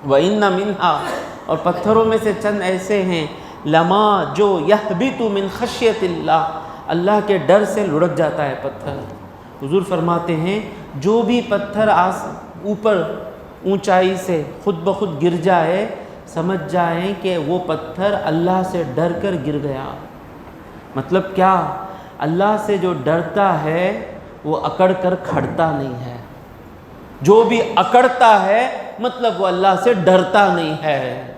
وَإِنَّ مِنْهَا، اور پتھروں میں سے چند ایسے ہیں، لما جو یحبط من خشیت اللہ، اللہ کے ڈر سے لڑک جاتا ہے پتھر۔ حضور فرماتے ہیں جو بھی پتھر اوپر اونچائی سے خود بخود گر جائے، سمجھ جائیں کہ وہ پتھر اللہ سے ڈر کر گر گیا۔ مطلب کیا؟ اللہ سے جو ڈرتا ہے وہ اکڑ کر کھڑتا نہیں ہے، جو بھی اکڑتا ہے مطلب وہ اللہ سے ڈرتا نہیں ہے۔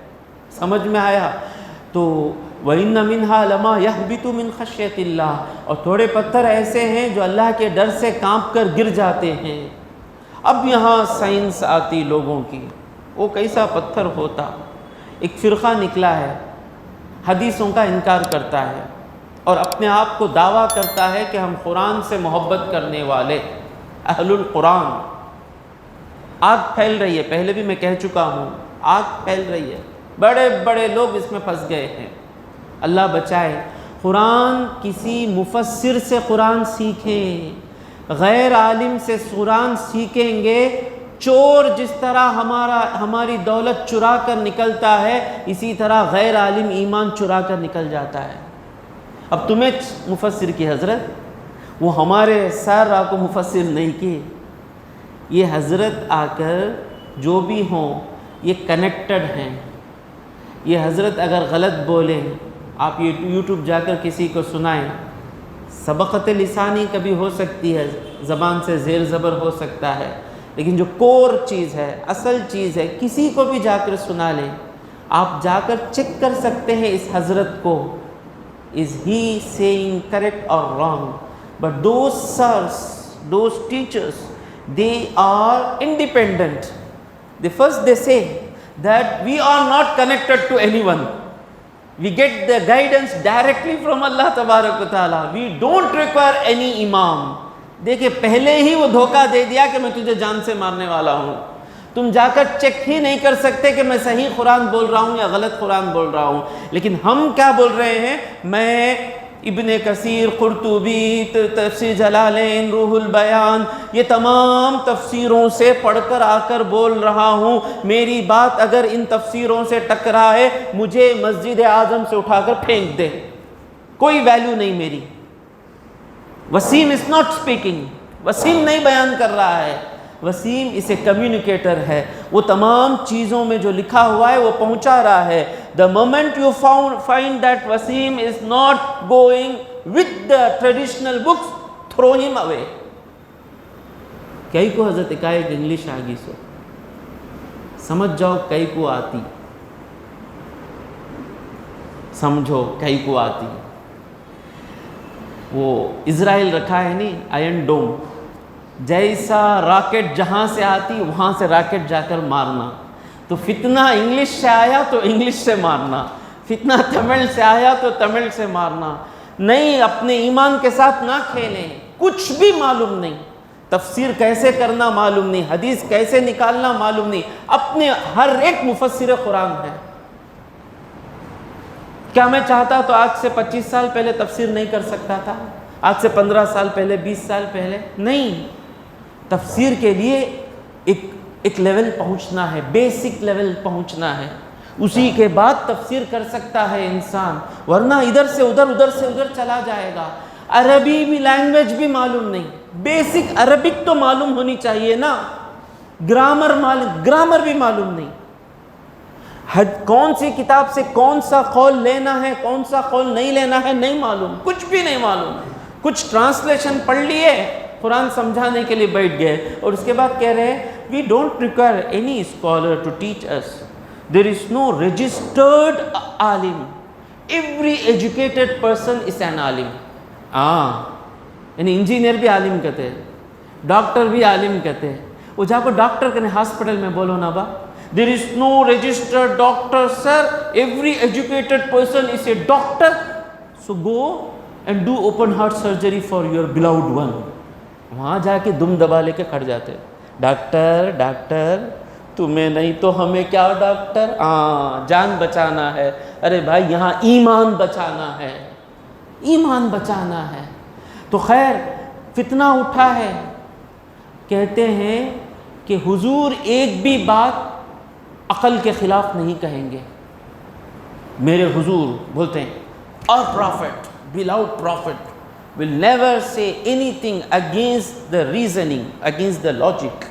سمجھ میں آیا؟ تو وَإِنَّ مِنْهَا لَمَا يَهْبِطُ مِنْ خَشْيَةِ اللَّهِ، اور تھوڑے پتھر ایسے ہیں جو اللہ کے ڈر سے کانپ کر گر جاتے ہیں۔ اب یہاں سائنس آتی لوگوں کی، وہ کیسا پتھر ہوتا؟ ایک فرقہ نکلا ہے حدیثوں کا انکار کرتا ہے اور اپنے آپ کو دعویٰ کرتا ہے کہ ہم قرآن سے محبت کرنے والے اہل القرآن۔ آگ پھیل رہی ہے، پہلے بھی میں کہہ چکا ہوں، آگ پھیل رہی ہے، بڑے بڑے لوگ اس میں پھنس گئے ہیں، اللہ بچائے۔ قرآن کسی مفسر سے قرآن سیکھیں، غیر عالم سے قرآن سیکھیں گے، چور جس طرح ہماری دولت چرا کر نکلتا ہے، اسی طرح غیر عالم ایمان چرا کر نکل جاتا ہے۔ اب تمہیں مفسر کی حضرت، وہ ہمارے سارا کو مفسر نہیں کی، یہ حضرت آ کر جو بھی ہوں یہ کنیکٹڈ ہیں۔ یہ حضرت اگر غلط بولیں، آپ یوٹیوب جا کر کسی کو سنائیں، سبقت لسانی کبھی ہو سکتی ہے، زبان سے زیر زبر ہو سکتا ہے، لیکن جو کور چیز ہے، اصل چیز ہے، کسی کو بھی جا کر سنا لیں، آپ جا کر چیک کر سکتے ہیں اس حضرت کو، is he saying correct or wrong. But those sirs, those teachers, they are independent. They say that we are not connected to anyone. We get the guidance directly from Allah Tabarak wa Ta'ala. We don't require any imam. دیکھیں پہلے ہی وہ دھوکہ دے دیا کہ میں تجھے جان سے مارنے والا ہوں، تم جا کر چیک ہی نہیں کر سکتے کہ میں صحیح قرآن بول رہا ہوں یا غلط قرآن بول رہا ہوں۔ لیکن ہم کیا بول رہے ہیں؟ میں ابن کثیر، قرطبی، تفسیر جلالین، روح البیان، یہ تمام تفسیروں سے پڑھ کر آ کر بول رہا ہوں، میری بات اگر ان تفسیروں سے ٹکرائے مجھے مسجد اعظم سے اٹھا کر پھینک دے، کوئی ویلیو نہیں میری۔ Waseem is not speaking, Waseem نہیں بیان کر رہا ہے، وسیم اسے کمیونیکیٹر ہے، وہ تمام چیزوں میں جو لکھا ہوا ہے وہ پہنچا رہا ہے۔ The moment you find that Wasim is not going with the traditional books, throw him away۔ کئی کو حضرت کا ایک انگلش آگی سو سمجھ جاؤ، کئی کو آتی، سمجھو کئی کو آتی۔ وہ اسرائیل رکھا ہے نہیں، آئرن ڈوم، جیسا راکٹ جہاں سے آتی وہاں سے راکٹ جا کر مارنا۔ تو فتنہ انگلش سے آیا تو انگلش سے مارنا، فتنہ تمل سے آیا تو تمل سے مارنا۔ نہیں، اپنے ایمان کے ساتھ نہ کھیلیں، کچھ بھی معلوم نہیں، تفسیر کیسے کرنا معلوم نہیں، حدیث کیسے نکالنا معلوم نہیں، اپنے ہر ایک مفسر قرآن ہے۔ کیا میں چاہتا تو آج سے 25 سال پہلے تفسیر نہیں کر سکتا تھا؟ آج سے 15 سال پہلے، 20 سال پہلے؟ نہیں، تفسیر کے لیے ایک لیول پہنچنا ہے، بیسک لیول پہنچنا ہے، اسی کے بعد تفسیر کر سکتا ہے انسان، ورنہ ادھر سے ادھر، ادھر سے ادھر چلا جائے گا۔ عربی بھی لینگویج بھی معلوم نہیں، بیسک عربک تو معلوم ہونی چاہیے نا، گرامر بھی معلوم نہیں، کون سی کتاب سے کون سا قول لینا ہے، کون سا قول نہیں لینا ہے، نہیں معلوم، کچھ بھی نہیں معلوم۔ کچھ ٹرانسلیشن پڑھ لیے، قرآن سمجھانے کے لیے بیٹھ گئے، اور اس کے بعد کہہ رہے ہیں we don't require any scholar to teach us, there is no registered alim, every educated person is an alim۔ یعنی انجینئر بھی عالم کہتے ہیں، ڈاکٹر بھی عالم کہتے ہیں۔ وہ جا کو ڈاکٹر کہنے ہاسپٹل میں بولو نا با، there is no registered doctor sir, every educated person is a doctor, so go and do open heart surgery for your beloved one۔ وہاں جا کے دم دبا لے کے کھڑ جاتے، ڈاکٹر ڈاکٹر تمہیں نہیں تو ہمیں کیا ڈاکٹر، جان بچانا ہے۔ ارے بھائی یہاں ایمان بچانا ہے، ایمان بچانا ہے۔ تو خیر فتنہ اٹھا ہے، کہتے ہیں کہ حضور ایک بھی بات عقل کے خلاف نہیں کہیں گے. میرے حضور بولتے ہیں our prophet, beloved prophet will never say anything against the reasoning, against the logic.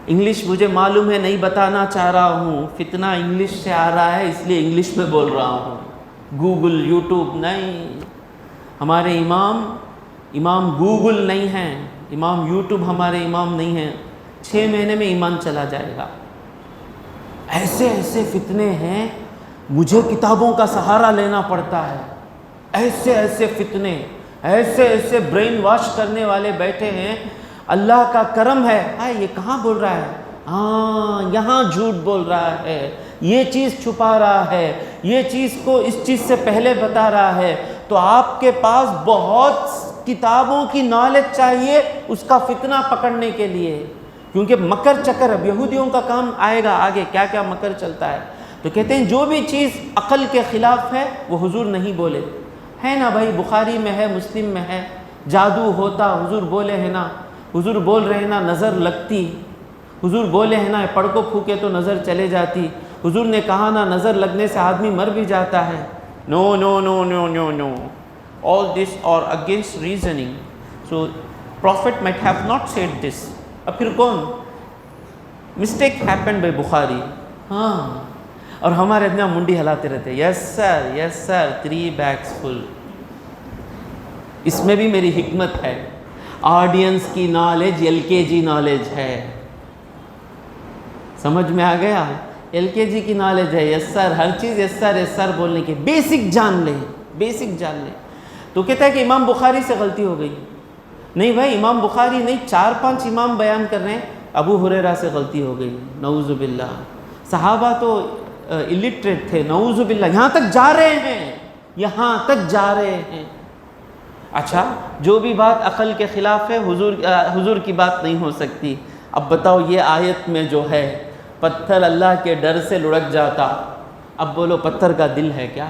English مجھے معلوم ہے نہیں بتانا چاہ رہا ہوں, فتنہ انگلش سے آ رہا ہے اس لیے انگلش میں بول رہا ہوں. گوگل یوٹیوب نہیں, ہمارے امام گوگل نہیں ہیں, امام یوٹیوب ہمارے امام نہیں ہیں. 6 مہینے میں ایمان چلا جائے گا. ایسے ایسے فتنے ہیں, مجھے کتابوں کا سہارا لینا پڑتا ہے. ایسے ایسے فتنے, ایسے ایسے برین واش کرنے والے بیٹھے ہیں. اللہ کا کرم ہے, یہ کہاں بول رہا ہے, ہاں یہاں جھوٹ بول رہا ہے, یہ چیز چھپا رہا ہے, یہ چیز کو اس چیز سے پہلے بتا رہا ہے. تو آپ کے پاس بہت کتابوں کی نالج چاہیے اس کا فتنہ پکڑنے کے لیے, کیونکہ مکر چکر اب یہودیوں کا کام آئے گا آگے, کیا کیا مکر چلتا ہے. تو کہتے ہیں جو بھی چیز عقل کے خلاف ہے وہ حضور نہیں بولے. ہے نا بھائی, بخاری میں ہے, مسلم میں ہے, جادو ہوتا, حضور بولے ہیں نا, حضور بول رہے ہیں نا نظر لگتی, حضور بولے ہیں نا پڑھ کو پھوکے تو نظر چلے جاتی, حضور نے کہا نا نظر لگنے سے آدمی مر بھی جاتا ہے. نو نو نو نو نو نو, all this are against reasoning. So prophet might have not said this. اب پھر کون, mistake happened by بخاری. ہاں, اور ہمارے اتنا منڈی ہلاتے رہتے, یس سر 3 bags full. اس میں بھی میری حکمت ہے, آڈینس کی نالج LKG نالج ہے. سمجھ میں آ گیا, LKG کی نالج ہے. یس سر, ہر چیز یس سر بولنے کے بیسک جان لیں. تو کہتا ہے کہ امام بخاری سے غلطی ہو گئی. نہیں بھائی, امام بخاری نہیں, 4-5 امام بیان کر رہے ہیں, ابو ہریرہ سے غلطی ہو گئی, نعوذ باللہ. صحابہ تو الٹریٹ تھے, نعوذ باللہ, یہاں تک جا رہے ہیں. اچھا, جو بھی بات عقل کے خلاف ہے حضور کی بات نہیں ہو سکتی. اب بتاؤ, یہ آیت میں جو ہے پتھر اللہ کے ڈر سے لڑک جاتا, اب بولو پتھر کا دل ہے کیا؟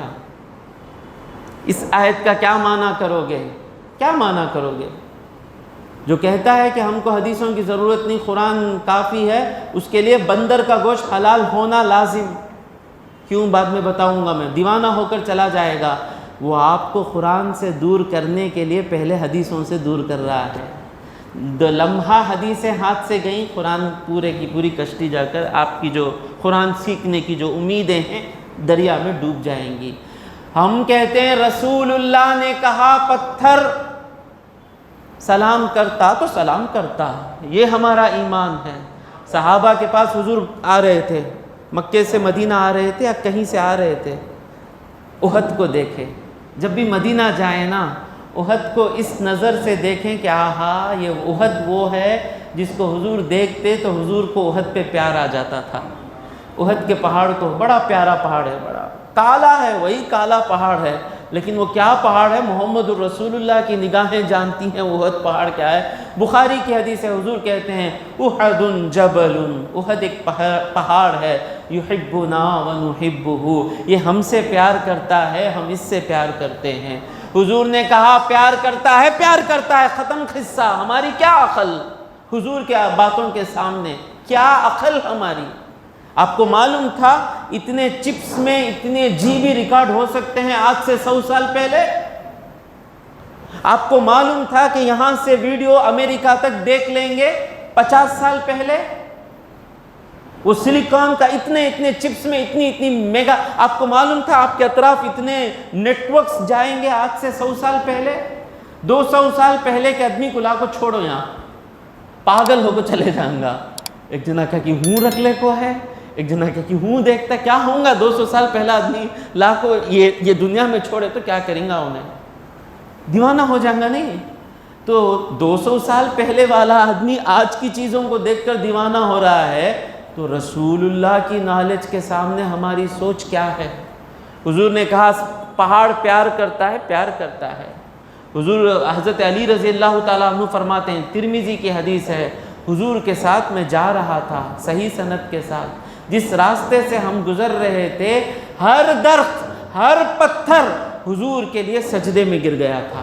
اس آیت کا کیا معنی کرو گے؟ جو کہتا ہے کہ ہم کو حدیثوں کی ضرورت نہیں, قرآن کافی ہے, اس کے لیے بندر کا گوشت حلال ہونا لازم. کیوں, بعد میں بتاؤں گا میں, دیوانہ ہو کر چلا جائے گا. وہ آپ کو قرآن سے دور کرنے کے لیے پہلے حدیثوں سے دور کر رہا ہے. 2 لمحہ حدیثیں ہاتھ سے گئیں, قرآن پورے کی پوری کشتی جا کر آپ کی جو قرآن سیکھنے کی جو امیدیں ہیں دریا میں ڈوب جائیں گی. ہم کہتے ہیں رسول اللہ نے کہا پتھر سلام کرتا تو سلام کرتا, یہ ہمارا ایمان ہے. صحابہ کے پاس حضور آ رہے تھے, مکے سے مدینہ آ رہے تھے یا کہیں سے آ رہے تھے, احد کو دیکھے. جب بھی مدینہ جائیں نا, احد کو اس نظر سے دیکھیں کہ آہا یہ احد وہ ہے جس کو حضور دیکھتے تو حضور کو احد پہ پیار آ جاتا تھا. احد کے پہاڑ کو, بڑا پیارا پہاڑ ہے, بڑا کالا ہے, وہی کالا پہاڑ ہے, لیکن وہ کیا پہاڑ ہے, محمد الرسول اللہ کی نگاہیں جانتی ہیں احد پہاڑ کیا ہے. بخاری کی حدیث ہے, حضور کہتے ہیں احد جبل, احد ایک پہاڑ ہے, یحبنا ونحبہ, یہ ہم سے پیار کرتا ہے, ہم اس سے پیار کرتے ہیں. حضور نے کہا پیار کرتا ہے, ختم قصہ. ہماری کیا عقل حضور کے باتوں کے سامنے, کیا عقل ہماری. آپ کو معلوم تھا اتنے چپس میں اتنے GB ریکارڈ ہو سکتے ہیں آج سے 100 سال پہلے؟ آپ کو معلوم تھا کہ یہاں سے ویڈیو امریکہ تک دیکھ لیں گے 50 سال پہلے؟ وہ سلیکان کا اتنے چپس میں اتنی میگا, آپ کو معلوم تھا آپ کے اطراف اتنے نیٹ ورکس جائیں گے آج سے 100 سال پہلے؟ 200 سال پہلے کے آدمی کو لا کو چھوڑو, یہاں پاگل ہو کو چلے جائیں گا. ایک جنا کہا کہ ہوں رکھ لے کو ہے, ایک جنا کہا کہ ہوں دیکھتا, کیا ہوں گا 200 سال پہلا آدمی لا کو یہ دنیا میں چھوڑے تو کیا کریں گا, انہیں دیوانہ ہو جائیں گا. نہیں تو 200 سال پہلے والا آدمی آج کی چیزوں کو دیکھ کر دیوانہ ہو رہا ہے, تو رسول اللہ کی نالج کے سامنے ہماری سوچ کیا ہے؟ حضور نے کہا پہاڑ پیار کرتا ہے. حضور حضرت علی رضی اللہ تعالیٰ عنہ فرماتے ہیں, ترمذی کی حدیث ہے, حضور کے ساتھ میں جا رہا تھا صحیح سند کے ساتھ, جس راستے سے ہم گزر رہے تھے ہر درخت ہر پتھر حضور کے لیے سجدے میں گر گیا تھا.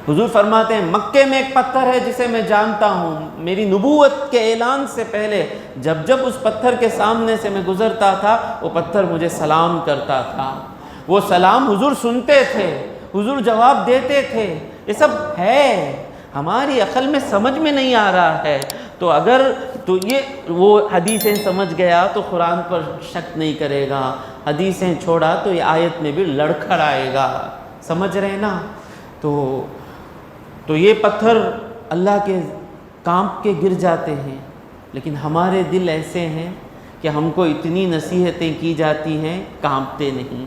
حضور فرماتے ہیں مکے میں ایک پتھر ہے جسے میں جانتا ہوں، میری نبوت کے اعلان سے پہلے جب جب اس پتھر کے سامنے سے میں گزرتا تھا وہ پتھر مجھے سلام کرتا تھا، وہ سلام حضور سنتے تھے، حضور جواب دیتے تھے۔ یہ سب ہے، ہماری عقل میں سمجھ میں نہیں آ رہا ہے، تو اگر تو یہ وہ حدیثیں سمجھ گیا تو قرآن پر شک نہیں کرے گا، حدیثیں چھوڑا تو یہ آیت میں بھی لڑکھڑ آئے گا، سمجھ رہے نا؟ تو یہ پتھر اللہ کے کانپ کے گر جاتے ہیں، لیکن ہمارے دل ایسے ہیں کہ ہم کو اتنی نصیحتیں کی جاتی ہیں، کانپتے نہیں۔